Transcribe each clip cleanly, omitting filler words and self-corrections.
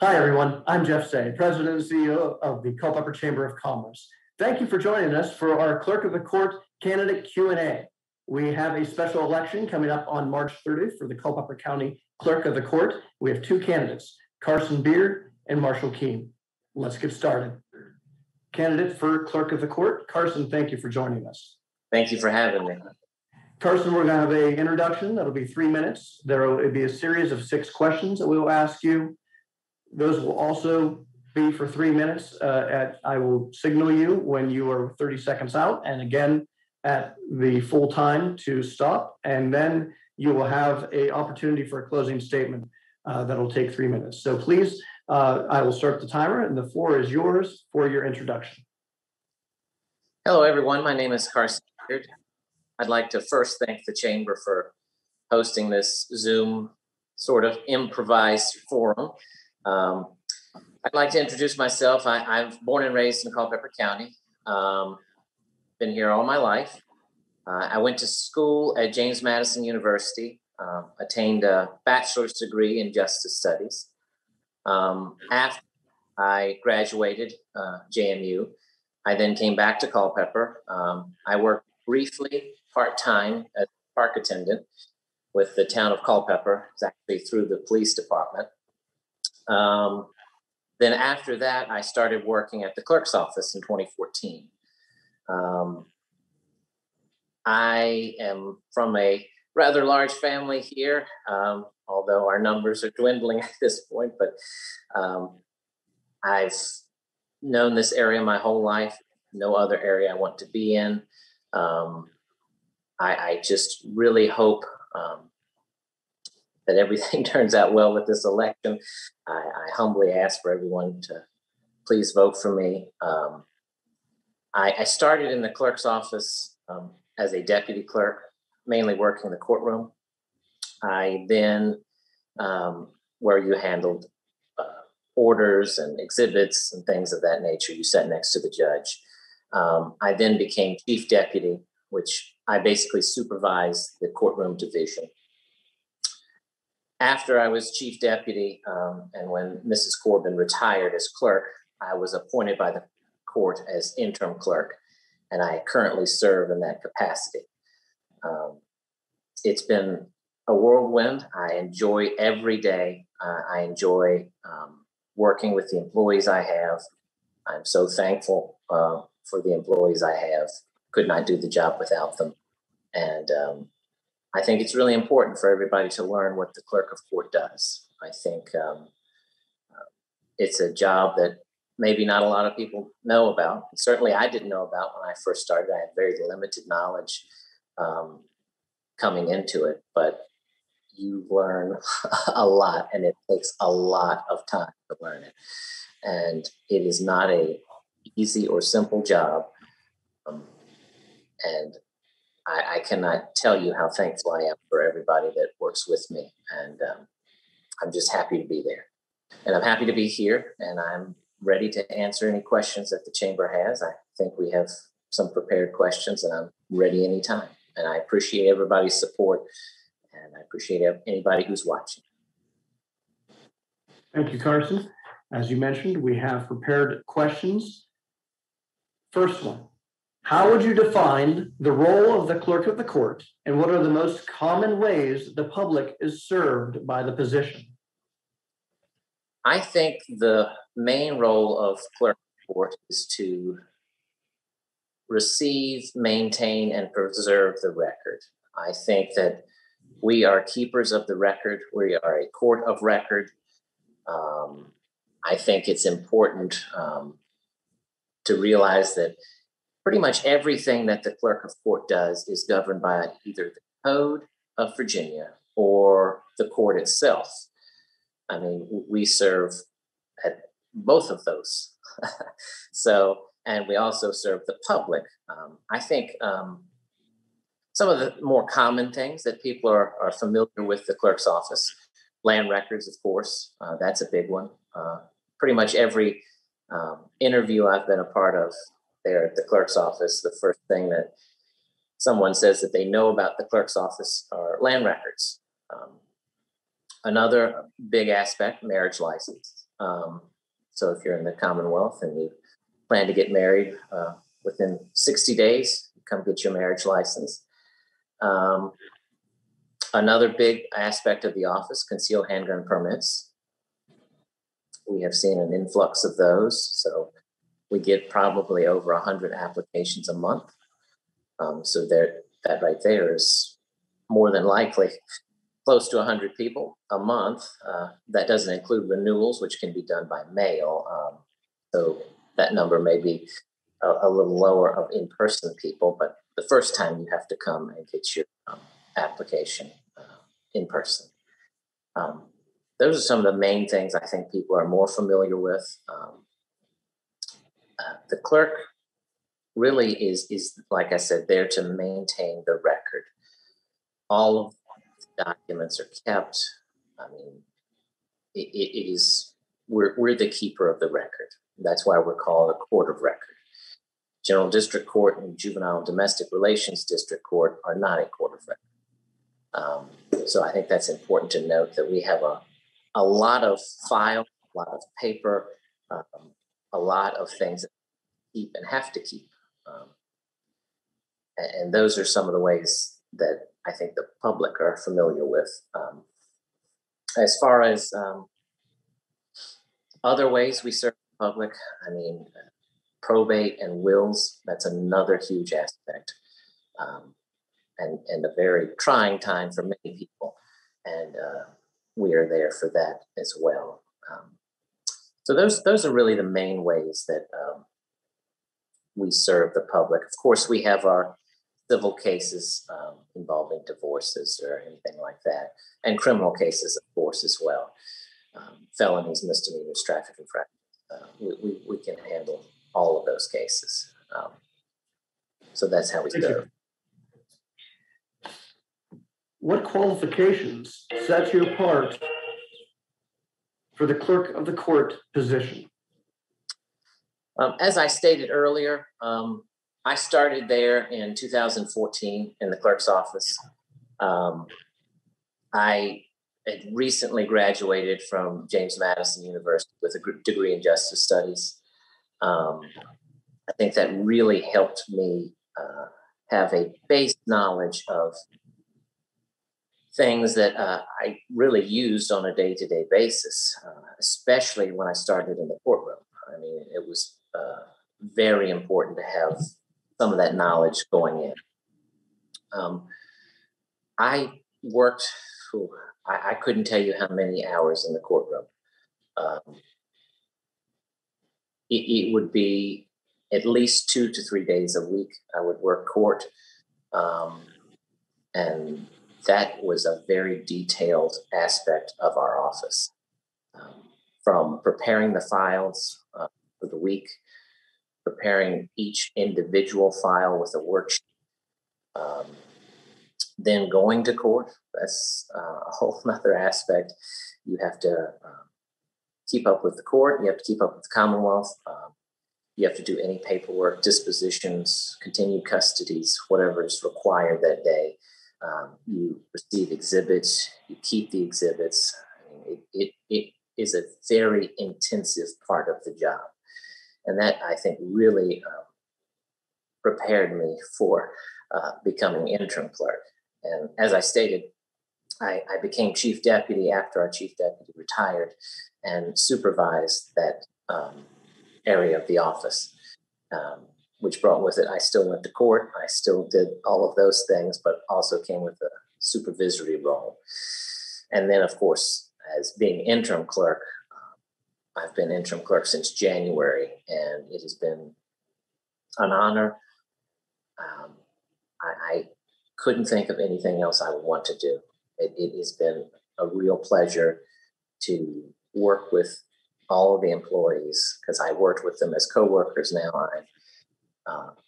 Hi, everyone. I'm Jeff Say, President and CEO of the Culpeper Chamber of Commerce. Thank you for joining us for our Clerk of the Court candidate Q&A. We have a special election coming up on March 30th for the Culpeper County Clerk of the Court. We have two candidates, Carson Beard and Marshall Keene. Let's get started. Candidate for Clerk of the Court, Carson, thank you for joining us. Thank you for having me. Carson, we're going to have an introduction. That'll be 3 minutes. There will be a series of 6 questions that we will ask you. Those will also be for 3 minutes. I will signal you when you are 30 seconds out, and again at the full time to stop. And then you will have an opportunity for a closing statement that will take 3 minutes. So please, I will start the timer, and the floor is yours for your introduction. Hello, everyone. My name is Carson Beard. I'd like to first thank the Chamber for hosting this Zoom sort of improvised forum. I'd like to introduce myself. I'm born and raised in Culpeper County. Been here all my life. I went to school at James Madison University, attained a bachelor's degree in justice studies. After I graduated JMU, I then came back to Culpeper. I worked briefly part-time as a park attendant with the town of Culpeper. It's actually through the police department. Then after that, I started working at the clerk's office in 2014. I am from a rather large family here, although our numbers are dwindling at this point, but I've known this area my whole life, no other area I want to be in. I just really hope that everything turns out well with this election. I humbly ask for everyone to please vote for me. I started in the clerk's office as a deputy clerk, mainly working in the courtroom. I then, where you handled orders and exhibits and things of that nature, you sat next to the judge. I then became chief deputy, which I basically supervised the courtroom division. After I was chief deputy, and when Mrs. Corbin retired as clerk, I was appointed by the court as interim clerk, and I currently serve in that capacity. It's been a whirlwind. I enjoy every day. I enjoy working with the employees I have. I'm so thankful for the employees I have. Could not do the job without them. And I think it's really important for everybody to learn what the clerk of court does. I think it's a job that maybe not a lot of people know about. Certainly I didn't know about when I first started. I had very limited knowledge coming into it, but you learn a lot, and it takes a lot of time to learn it. And it is not a easy or simple job. And I cannot tell you how thankful I am for everybody that works with me. And I'm just happy to be there. And I'm happy to be here, and I'm ready to answer any questions that the chamber has. I think we have some prepared questions, and I'm ready anytime. And I appreciate everybody's support, and I appreciate anybody who's watching. Thank you, Carson. As you mentioned, we have prepared questions. First one. How would you define the role of the clerk of the court, and what are the most common ways the public is served by the position? I think the main role of clerk of the court is to receive, maintain, and preserve the record. I think that we are keepers of the record. We are a court of record. I think it's important to realize that pretty much everything that the clerk of court does is governed by either the Code of Virginia or the court itself. I mean, we serve at both of those. And we also serve the public. I think some of the more common things that people are familiar with the clerk's office, land records, of course, that's a big one. Pretty much every interview I've been a part of there at the clerk's office, the first thing that someone says that they know about the clerk's office are land records. Another big aspect, marriage license. So if you're in the Commonwealth and you plan to get married within 60 days, come get your marriage license. Another big aspect of the office, concealed handgun permits. We have seen an influx of those. So we get probably over 100 applications a month. So that right there is more than likely close to 100 people a month. That doesn't include renewals, which can be done by mail. So that number may be a little lower of in-person people, but the first time you have to come and get your application in person. Those are some of the main things I think people are more familiar with. The clerk really is, like I said, there to maintain the record. All of the documents are kept. I mean, it is, we're the keeper of the record. That's why we're called a court of record. General District Court and Juvenile and Domestic Relations District Court are not a court of record. So I think that's important to note, that we have a lot of files, a lot of paper, a lot of things that we keep and have to keep. And those are some of the ways that I think the public are familiar with. As far as other ways we serve the public, I mean, probate and wills, that's another huge aspect, and a very trying time for many people. And we are there for that as well. So those are really the main ways that we serve the public. Of course, we have our civil cases involving divorces or anything like that, and criminal cases, of course, as well. Felonies, misdemeanors, traffic infractions. We can handle all of those cases. So that's how we serve. What qualifications set you apart for the clerk of the court position? As I stated earlier, I started there in 2014 in the clerk's office. I had recently graduated from James Madison University with a degree in justice studies. I think that really helped me have a base knowledge of things that I really used on a day-to-day basis, especially when I started in the courtroom. I mean, it was very important to have some of that knowledge going in. I worked, I couldn't tell you how many hours in the courtroom. It would be at least 2 to 3 days a week I would work court. And that was a very detailed aspect of our office. From preparing the files for the week, preparing each individual file with a worksheet, then going to court. That's a whole other aspect. You have to keep up with the court. You have to keep up with the Commonwealth. You have to do any paperwork, dispositions, continued custodies, whatever is required that day. You receive exhibits. You keep the exhibits. It is a very intensive part of the job. And that, I think, really prepared me for becoming interim clerk. And as I stated, I became chief deputy after our chief deputy retired and supervised that area of the office, which brought with it, I still went to court. I still did all of those things, but also came with a supervisory role. And then, of course, as being interim clerk, I've been interim clerk since January, and it has been an honor. I couldn't think of anything else I would want to do. It has been a real pleasure to work with all of the employees, because I worked with them as coworkers. Now I'm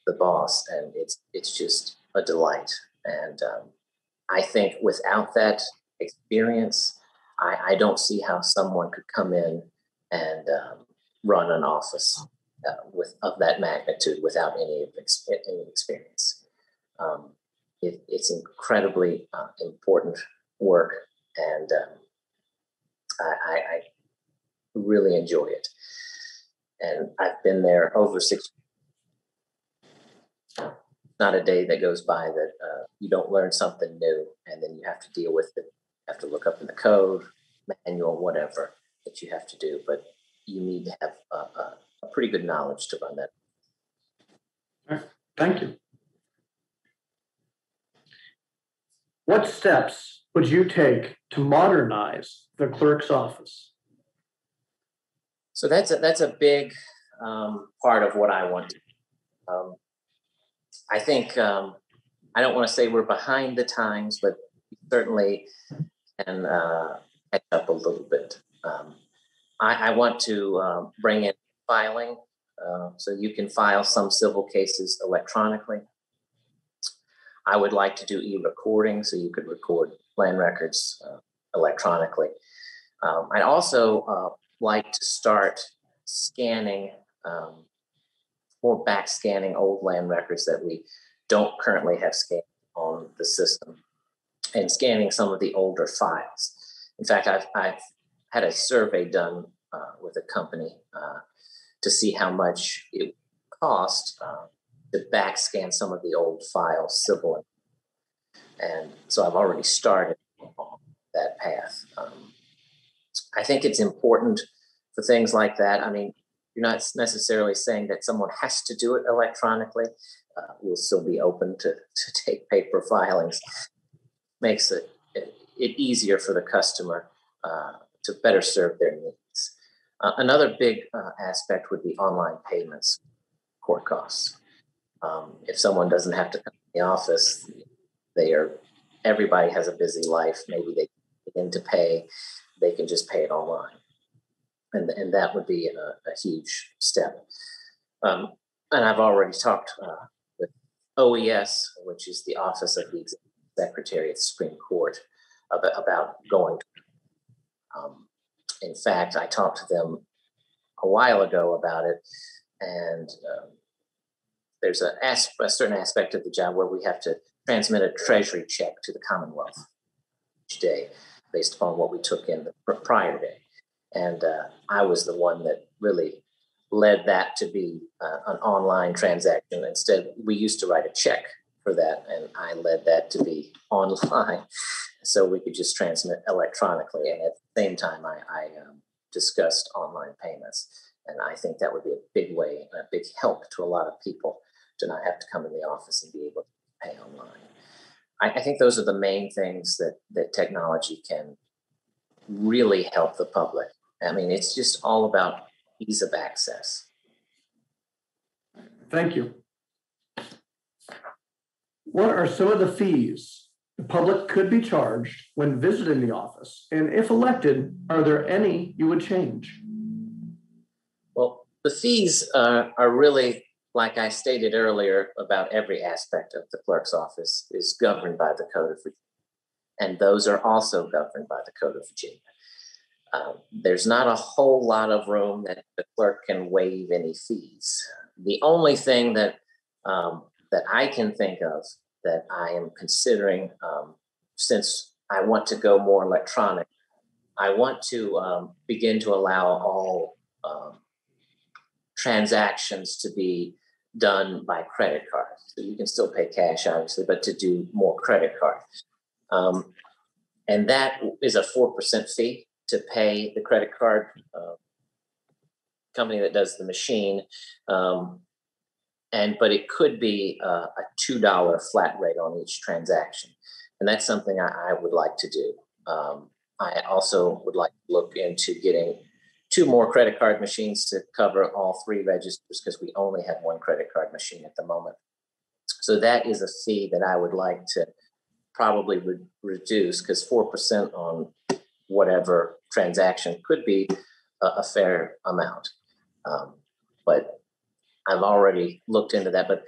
the boss, and it's just a delight. And I think without that experience, I don't see how someone could come in and run an office of that magnitude without any experience. It's incredibly important work, and I really enjoy it. And I've been there over 6 years. Not a day that goes by that you don't learn something new, and then you have to deal with it. You have to look up in the code, manual, whatever that you have to do. But you need to have a pretty good knowledge to run that. All right. Thank you. What steps would you take to modernize the clerk's office? So that's a big part of what I want to do. I think I don't want to say we're behind the times, but we certainly can catch up a little bit. I want to bring in filing, so you can file some civil cases electronically. I would like to do e-recording, so you could record land records electronically. I'd also like to start scanning, more back scanning old land records that we don't currently have scanned on the system, and scanning some of the older files. In fact, I've had a survey done with a company to see how much it cost to back scan some of the old files, civil. And so I've already started on that path. I think it's important for things like that. I mean, you're not necessarily saying that someone has to do it electronically. We'll still be open to take paper filings. Makes it easier for the customer to better serve their needs. Another big aspect would be online payments, court costs. If someone doesn't have to come to the office, everybody has a busy life. Maybe they begin to pay, they can just pay it online. And that would be a huge step. And I've already talked with OES, which is the Office of the Executive Secretary at the Supreme Court, about going. In fact, I talked to them a while ago about it, and there's a certain aspect of the job where we have to transmit a treasury check to the Commonwealth each day based upon what we took in the prior day. And I was the one that really led that to be an online transaction. Instead, we used to write a check for that, and I led that to be online so we could just transmit electronically. And at the same time, I discussed online payments. And I think that would be a big way, a big help to a lot of people to not have to come in the office and be able to pay online. I think those are the main things that technology can really help the public. I mean, it's just all about ease of access. Thank you. What are some of the fees the public could be charged when visiting the office? And if elected, are there any you would change? Well, the fees are really, like I stated earlier, about every aspect of the clerk's office is governed by the Code of Virginia. And those are also governed by the Code of Virginia. There's not a whole lot of room that the clerk can waive any fees. The only thing that I can think of that I am considering, since I want to go more electronic, I want to begin to allow all transactions to be done by credit card. So you can still pay cash, obviously, but to do more credit card. And that is a 4% fee to pay the credit card company that does the machine. But it could be a $2 flat rate on each transaction. And that's something I would like to do. I also would like to look into getting 2 more credit card machines to cover all 3 registers, because we only have 1 credit card machine at the moment. So that is a fee that I would like to probably reduce, because 4% on whatever transaction could be a fair amount. But I've already looked into that. But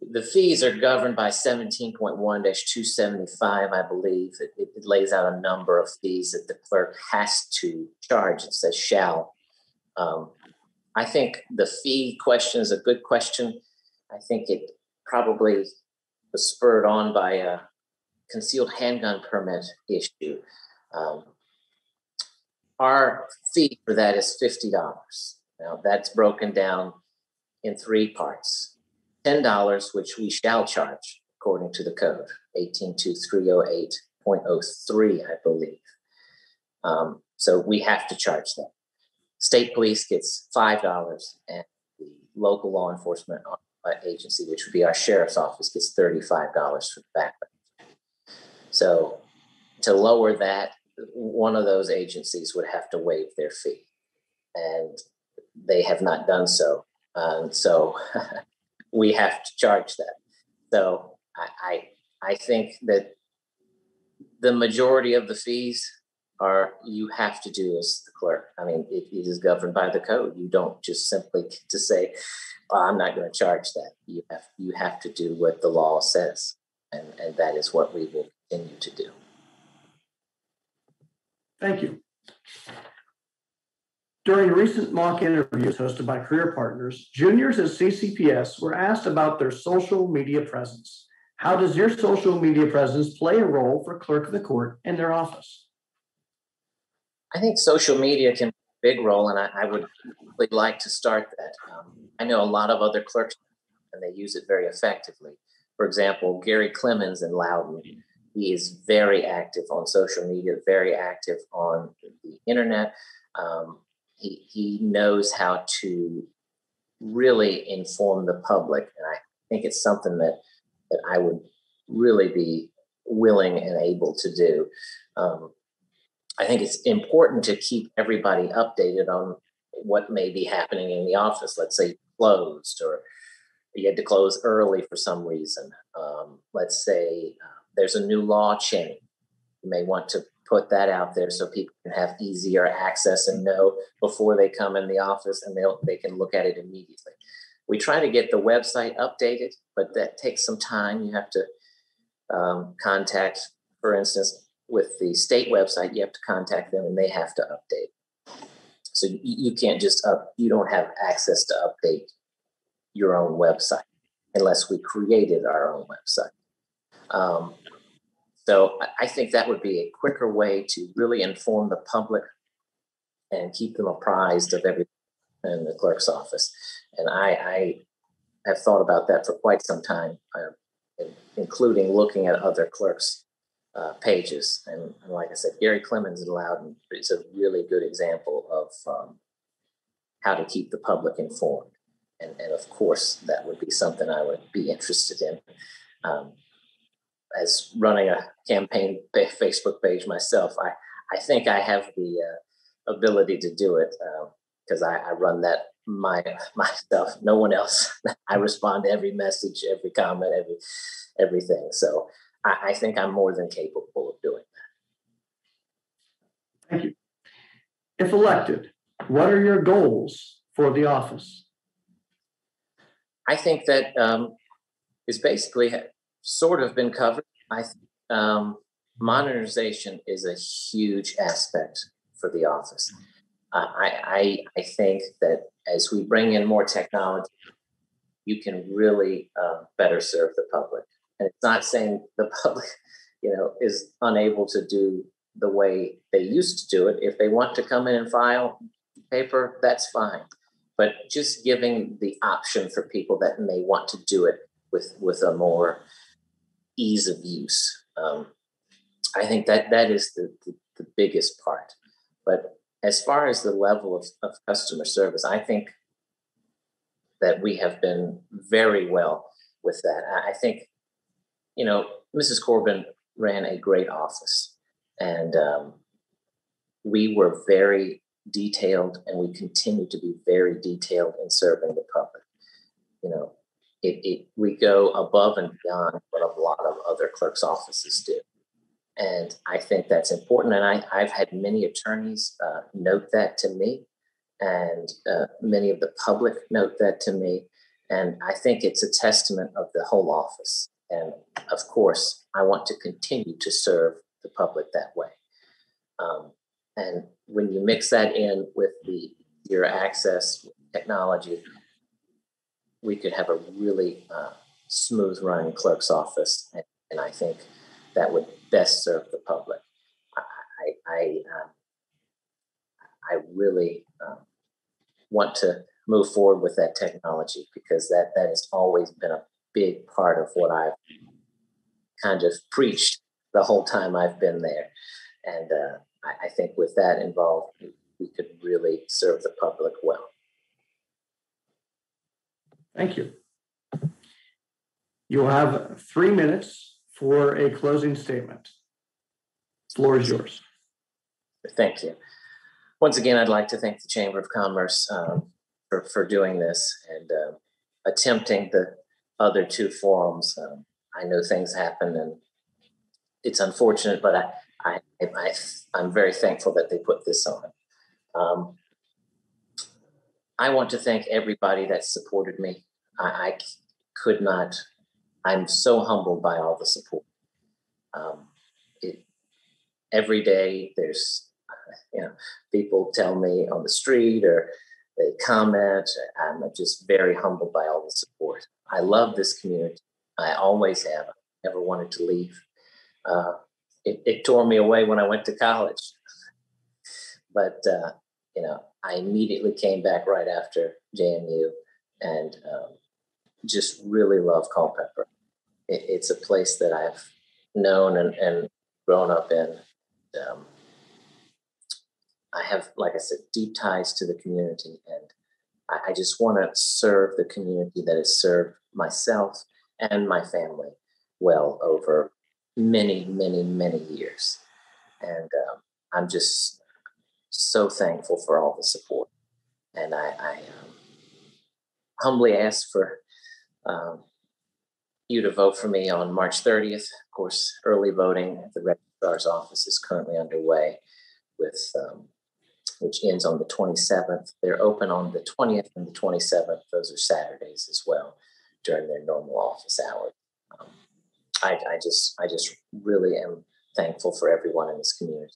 the fees are governed by 17.1-275, I believe. It lays out a number of fees that the clerk has to charge. It says shall. I think the fee question is a good question. I think it probably was spurred on by a concealed handgun permit issue. our fee for that is $50. Now that's broken down in three parts. $10, which we shall charge according to the code, 182308.03, I believe. So we have to charge that. State police gets $5, and the local law enforcement agency, which would be our sheriff's office, gets $35 for the background. So to lower that, one of those agencies would have to waive their fee, and they have not done so. So we have to charge that. So I think that the majority of the fees are you have to do as the clerk. I mean, it is governed by the code. You don't just simply get to say, oh, I'm not going to charge that. You have to do what the law says, and that is what we will continue to do. Thank you. During recent mock interviews hosted by Career Partners, juniors at CCPS were asked about their social media presence. How does your social media presence play a role for clerk of the court in their office? I think social media can play a big role, and I would really like to start that. I know a lot of other clerks, and they use it very effectively. For example, Gary Clemens in Loudon, he is very active on social media, very active on the internet. He knows how to really inform the public, and I think it's something that I would really be willing and able to do. I think it's important to keep everybody updated on what may be happening in the office. Let's say closed, or you had to close early for some reason. Let's say there's a new law change. You may want to put that out there so people can have easier access and know before they come in the office, and they can look at it immediately. We try to get the website updated, but that takes some time. You have to contact, for instance, with the state website, you have to contact them and they have to update. So you can't just you don't have access to update your own website unless we created our own website. So I think that would be a quicker way to really inform the public and keep them apprised of everything in the clerk's office. And I have thought about that for quite some time, including looking at other clerks' pages. And like I said, Gary Clemens in Loudon is a really good example of how to keep the public informed. And of course, that would be something I would be interested in. As running a campaign Facebook page myself, I think I have the ability to do it because I run that myself. No one else. I respond to every message, every comment, everything. So I think I'm more than capable of doing that. Thank you. If elected, what are your goals for the office? I think that is basically sort of been covered. I think modernization is a huge aspect for the office. I think that as we bring in more technology, you can really better serve the public. And it's not saying the public, is unable to do the way they used to do it. If they want to come in and file paper, that's fine. But just giving the option for people that may want to do it with a more ease of use. I think that is the biggest part. But as far as the level of customer service, I think that we have been very well with that. I think, Mrs. Corbin ran a great office, and we were very detailed, and we continue to be very detailed in serving the public. We go above and beyond what a lot of other clerks' offices do. And I think that's important. And I've had many attorneys note that to me, and many of the public note that to me. And I think it's a testament of the whole office. And of course, I want to continue to serve the public that way. And when you mix that in with your access technology, we could have a really smooth running clerk's office. And I think that would best serve the public. really want to move forward with that technology, because that has always been a big part of what I've kind of preached the whole time I've been there. And I think with that involved, we could really serve the public well. Thank you. You'll have 3 minutes for a closing statement. Floor is yours. Thank you. Once again, I'd like to thank the Chamber of Commerce for doing this and attempting the other two forums. I know things happen and it's unfortunate, but I'm very thankful that they put this on. I want to thank everybody that supported me. I could not, I'm so humbled by all the support. Every day there's, people tell me on the street or they comment. I'm just very humbled by all the support. I love this community. I always have. I never wanted to leave. It tore me away when I went to college. But, I immediately came back right after JMU and just really love Culpeper. It's a place that I've known and grown up in. I have, like I said, deep ties to the community, and I just want to serve the community that has served myself and my family well over many, many, many years. And I'm just so thankful for all the support. And I humbly ask for you to vote for me on March 30th. Of course, early voting at the registrar's office is currently underway, with which ends on the 27th. They're open on the 20th and the 27th. Those are Saturdays as well during their normal office hours. I just really am thankful for everyone in this community.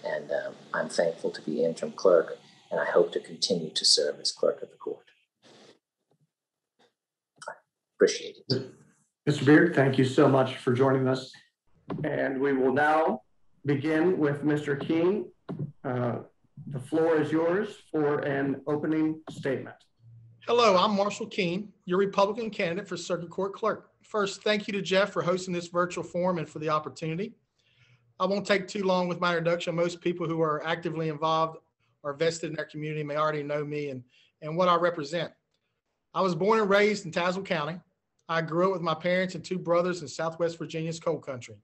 And I'm thankful to be interim clerk, and I hope to continue to serve as clerk of the court. I appreciate it. Mr. Beard, thank you so much for joining us. And we will now begin with Mr. King. The floor is yours for an opening statement. Hello, I'm Marshall Keene, your Republican candidate for Circuit Court Clerk. First, thank you to Jeff for hosting this virtual forum and for the opportunity. I won't take too long with my introduction. Most people who are actively involved or vested in their community may already know me and what I represent. I was born and raised in Tazewell County. I grew up with my parents and two brothers in Southwest Virginia's coal country.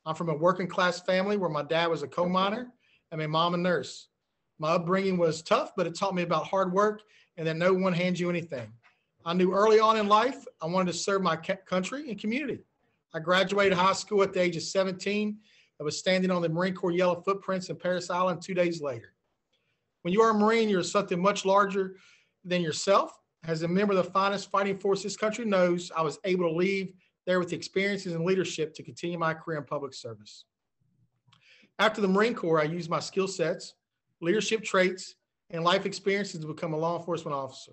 I'm from a working class family where my dad was a coal miner and my mom a nurse. My upbringing was tough, but it taught me about hard work and that no one hands you anything. I knew early on in life I wanted to serve my country and community. I graduated high school at the age of 17. I was standing on the Marine Corps yellow footprints in Parris Island 2 days later. When you are a Marine, you're something much larger than yourself. As a member of the finest fighting force this country knows, I was able to leave there with the experiences and leadership to continue my career in public service. After the Marine Corps, I used my skill sets, leadership traits, and life experiences to become a law enforcement officer.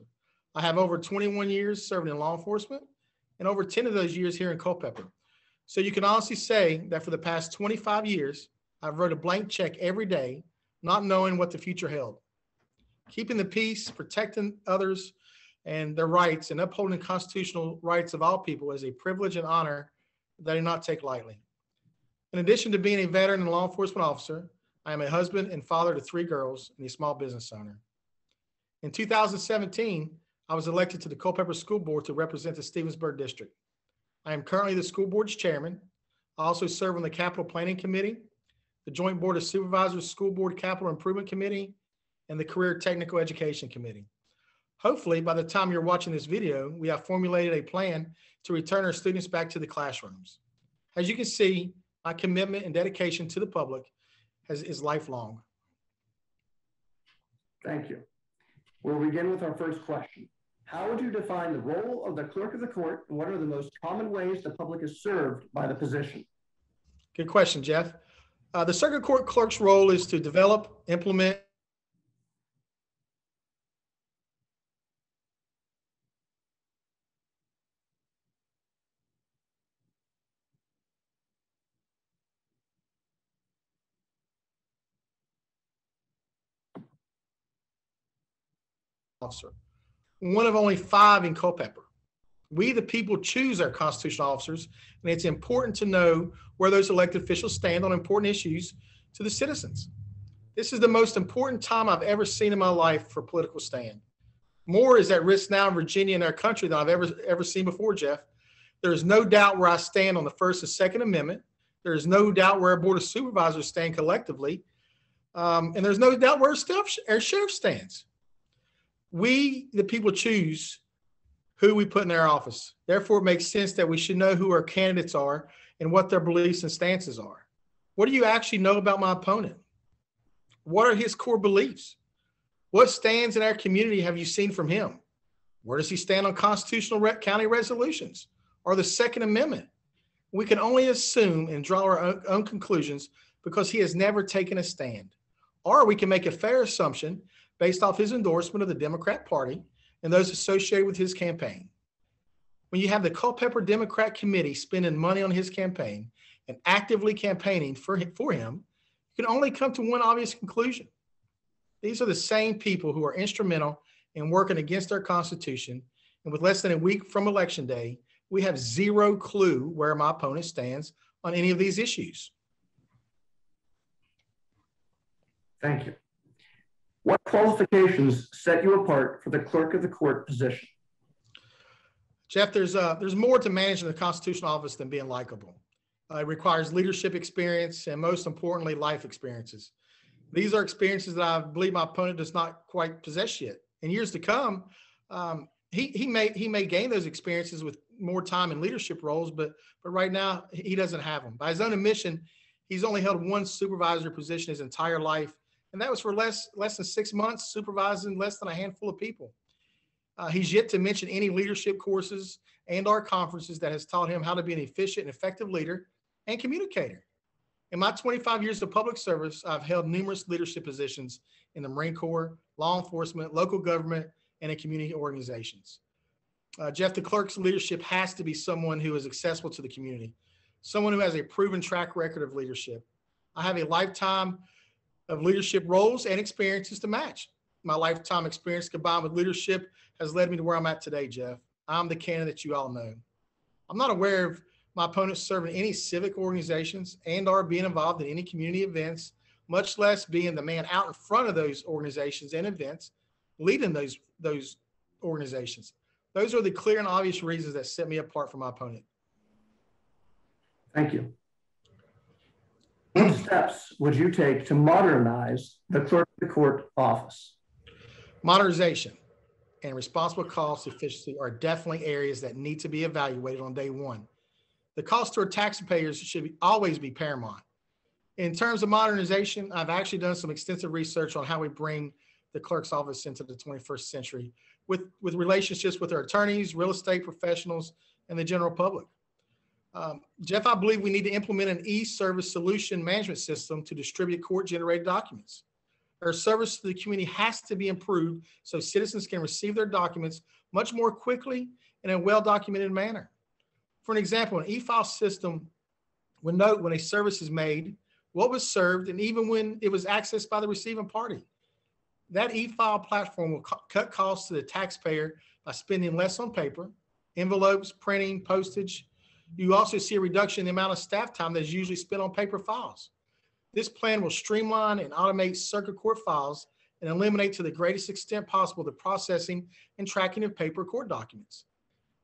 I have over 21 years serving in law enforcement and over 10 of those years here in Culpeper. So you can honestly say that for the past 25 years, I've wrote a blank check every day, not knowing what the future held. Keeping the peace, protecting others and their rights, and upholding constitutional rights of all people is a privilege and honor that I do not take lightly. In addition to being a veteran and law enforcement officer, I am a husband and father to 3 girls and a small business owner. In 2017, I was elected to the Culpeper School Board to represent the Stevensburg District. I am currently the school board's chairman. I also serve on the Capital Planning Committee, the Joint Board of Supervisors School Board Capital Improvement Committee, and the Career Technical Education Committee. Hopefully, by the time you're watching this video, we have formulated a plan to return our students back to the classrooms. As you can see, my commitment and dedication to the public is lifelong. Thank you. We'll begin with our first question. How would you define the role of the clerk of the court, and what are the most common ways the public is served by the position? Good question, Jeff. The circuit court clerk's role is to develop, implement, officer, one of only 5 in Culpeper. We, the people, choose our constitutional officers, and it's important to know where those elected officials stand on important issues to the citizens. This is the most important time I've ever seen in my life for a political stand. More is at risk now in Virginia and our country than I've ever seen before, Jeff. There is no doubt where I stand on the First and Second Amendment. There is no doubt where our Board of Supervisors stand collectively. And there's no doubt where our sheriff stands. We, the people, choose who we put in their office. Therefore, it makes sense that we should know who our candidates are and what their beliefs and stances are. What do you actually know about my opponent? What are his core beliefs? What stands in our community have you seen from him? Where does he stand on constitutional county resolutions or the Second Amendment? We can only assume and draw our own conclusions because he has never taken a stand. Or we can make a fair assumption based off his endorsement of the Democrat Party and those associated with his campaign. When you have the Culpeper Democrat Committee spending money on his campaign and actively campaigning for him, you can only come to one obvious conclusion. These are the same people who are instrumental in working against our Constitution, and with less than a week from Election Day, we have zero clue where my opponent stands on any of these issues. Thank you. What qualifications set you apart for the clerk of the court position? Jeff, there's more to managing the constitutional office than being likable. It requires leadership experience and, most importantly, life experiences. These are experiences that I believe my opponent does not quite possess yet. In years to come, he may gain those experiences with more time in leadership roles, but right now he doesn't have them. By his own admission, he's only held one supervisor position his entire life, and that was for less than 6 months, supervising less than a handful of people. He's yet to mention any leadership courses and our conferences that has taught him how to be an efficient and effective leader and communicator. In my 25 years of public service, I've held numerous leadership positions in the Marine Corps, law enforcement, local government, and in community organizations. Jeff, the clerk's leadership has to be someone who is accessible to the community, someone who has a proven track record of leadership. I have a lifetime of leadership roles and experiences to match. My lifetime experience combined with leadership has led me to where I'm at today, Jeff. I'm the candidate you all know. I'm not aware of my opponents serving any civic organizations and are being involved in any community events, much less being the man out in front of those organizations and events, leading those organizations. Those are the clear and obvious reasons that set me apart from my opponent. Thank you. What steps would you take to modernize the clerk of the court office? Modernization and responsible cost efficiency are definitely areas that need to be evaluated on day one. The cost to our taxpayers should always be paramount. In terms of modernization, I've actually done some extensive research on how we bring the clerk's office into the 21st century with relationships with our attorneys, real estate professionals, and the general public. Jeff, I believe we need to implement an e-service solution management system to distribute court-generated documents. Our service to the community has to be improved so citizens can receive their documents much more quickly in a well-documented manner. For an example, an e-file system will note when a service is made, what was served, and even when it was accessed by the receiving party. That e-file platform will cut costs to the taxpayer by spending less on paper, envelopes, printing, postage. You also see a reduction in the amount of staff time that is usually spent on paper files. This plan will streamline and automate circuit court files and eliminate to the greatest extent possible the processing and tracking of paper court documents.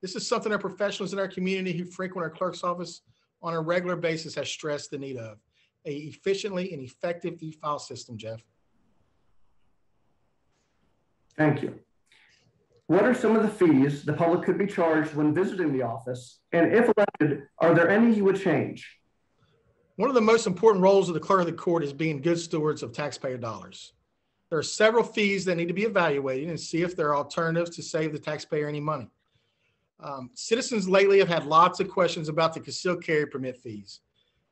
This is something our professionals in our community who frequent our clerk's office on a regular basis has stressed the need of, an efficiently and effective e-file system, Jeff. Thank you. What are some of the fees the public could be charged when visiting the office? And if elected, are there any you would change? One of the most important roles of the clerk of the court is being good stewards of taxpayer dollars. There are several fees that need to be evaluated and see if there are alternatives to save the taxpayer any money. Citizens lately have had lots of questions about the concealed carry permit fees.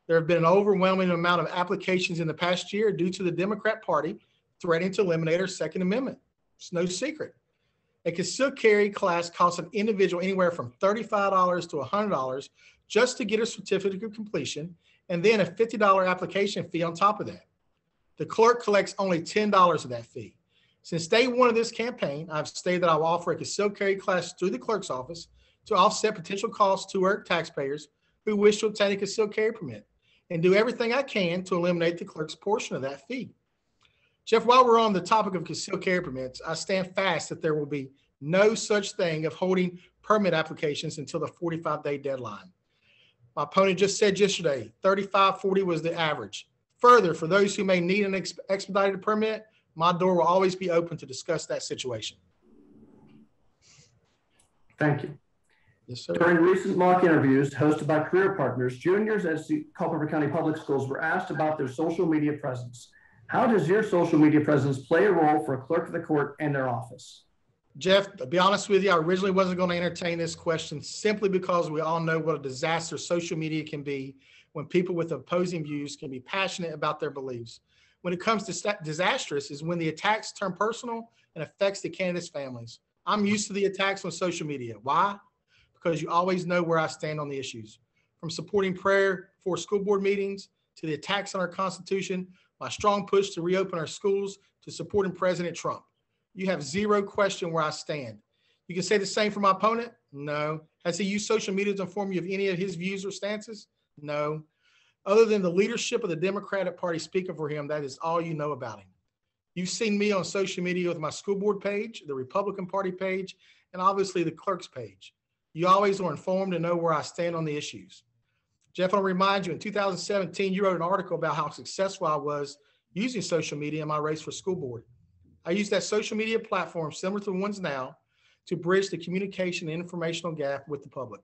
There have been an overwhelming amount of applications in the past year due to the Democrat Party threatening to eliminate our Second Amendment. It's no secret. A concealed carry class costs an individual anywhere from $35 to $100 just to get a certificate of completion, and then a $50 application fee on top of that. The clerk collects only $10 of that fee. Since day one of this campaign, I've stated that I will offer a concealed carry class through the clerk's office to offset potential costs to our taxpayers who wish to obtain a concealed carry permit, and do everything I can to eliminate the clerk's portion of that fee. Jeff, while we're on the topic of concealed carry permits, I stand fast that there will be no such thing of holding permit applications until the 45-day deadline. My opponent just said yesterday, 35-40 was the average. Further, for those who may need an expedited permit, my door will always be open to discuss that situation. Thank you. Yes, sir. During recent mock interviews hosted by career partners, juniors at Culpeper County Public Schools were asked about their social media presence. How does your social media presence play a role for a clerk of the court and their office? Jeff, to be honest with you, I originally wasn't going to entertain this question simply because we all know what a disaster social media can be when people with opposing views can be passionate about their beliefs. When it comes to disastrous is when the attacks turn personal and affects the candidates' families. I'm used to the attacks on social media. Why? Because you always know where I stand on the issues. From supporting prayer for school board meetings to the attacks on our Constitution, my strong push to reopen our schools to supporting President Trump. You have zero question where I stand. You can say the same for my opponent? No. Has he used social media to inform you of any of his views or stances? No. Other than the leadership of the Democratic Party speaking for him, that is all you know about him. You've seen me on social media with my school board page, the Republican Party page, and obviously the clerk's page. You always are informed and know where I stand on the issues. Jeff, I'll remind you, in 2017, you wrote an article about how successful I was using social media in my race for school board. I used that social media platform, similar to the ones now, to bridge the communication and informational gap with the public.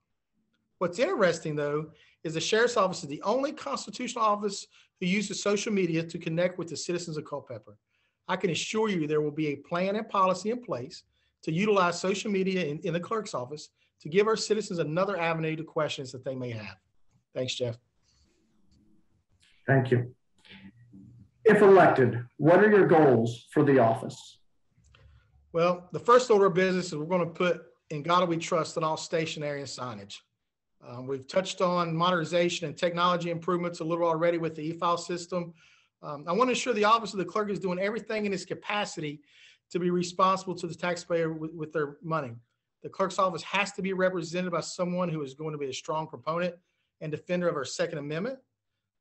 What's interesting, though, is the Sheriff's Office is the only constitutional office who uses social media to connect with the citizens of Culpeper. I can assure you there will be a plan and policy in place to utilize social media in the clerk's office to give our citizens another avenue to questions that they may have. Thanks, Jeff. Thank you. If elected, what are your goals for the office? Well, the first order of business is we're going to put "In God We Trust" on all stationery and signage. We've touched on modernization and technology improvements a little already with the e-file system. I want to ensure the office of the clerk is doing everything in its capacity to be responsible to the taxpayer with their money. The clerk's office has to be represented by someone who is going to be a strong proponent and defender of our Second Amendment,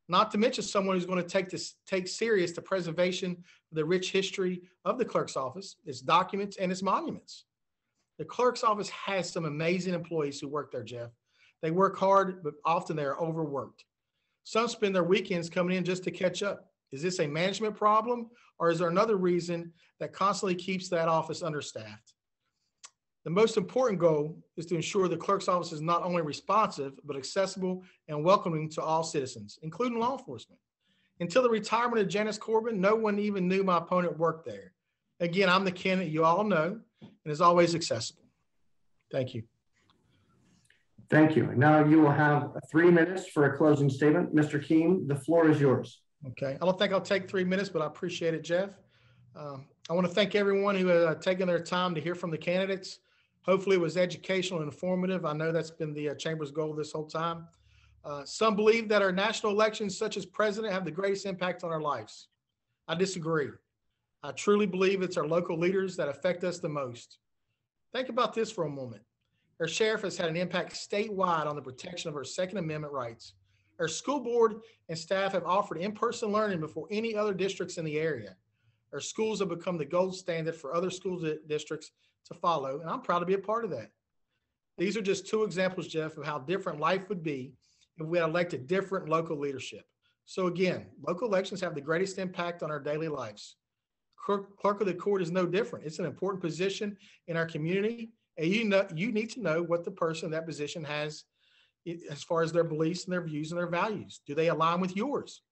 not to mention someone who's going to take serious the preservation of the rich history of the clerk's office, its documents, and its monuments. The clerk's office has some amazing employees who work there, Jeff. They work hard, but often they are overworked. Some spend their weekends coming in just to catch up. Is this a management problem, or is there another reason that constantly keeps that office understaffed? The most important goal is to ensure the clerk's office is not only responsive, but accessible and welcoming to all citizens, including law enforcement. Until the retirement of Janice Corbin, no one even knew my opponent worked there. Again, I'm the candidate you all know, and is always accessible. Thank you. Thank you. Now you will have 3 minutes for a closing statement. Mr. Keene, the floor is yours. Okay. I don't think I'll take 3 minutes, but I appreciate it, Jeff. I want to thank everyone who has taken their time to hear from the candidates. Hopefully it was educational and informative. I know that's been the Chamber's goal this whole time. Some believe that our national elections, such as president, have the greatest impact on our lives. I disagree. I truly believe it's our local leaders that affect us the most. Think about this for a moment. Our sheriff has had an impact statewide on the protection of our Second Amendment rights. Our school board and staff have offered in-person learning before any other districts in the area. Our schools have become the gold standard for other school districts to follow, and I'm proud to be a part of that. These are just 2 examples, Jeff, of how different life would be if we had elected different local leadership. So again, local elections have the greatest impact on our daily lives. Clerk of the court is no different. It's an important position in our community, and you need to know what the person in that position has as far as their beliefs and their views and their values. Do they align with yours?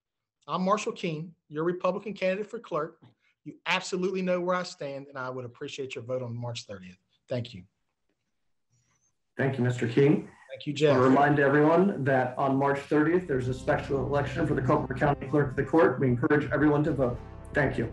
I'm Marshall Keene, your Republican candidate for clerk. You absolutely know where I stand, and I would appreciate your vote on March 30th. Thank you. Thank you, Mr. Keene. Thank you, Jeff. I'll remind everyone that on March 30th, there's a special election for the Culpeper County Clerk of the Court. We encourage everyone to vote. Thank you.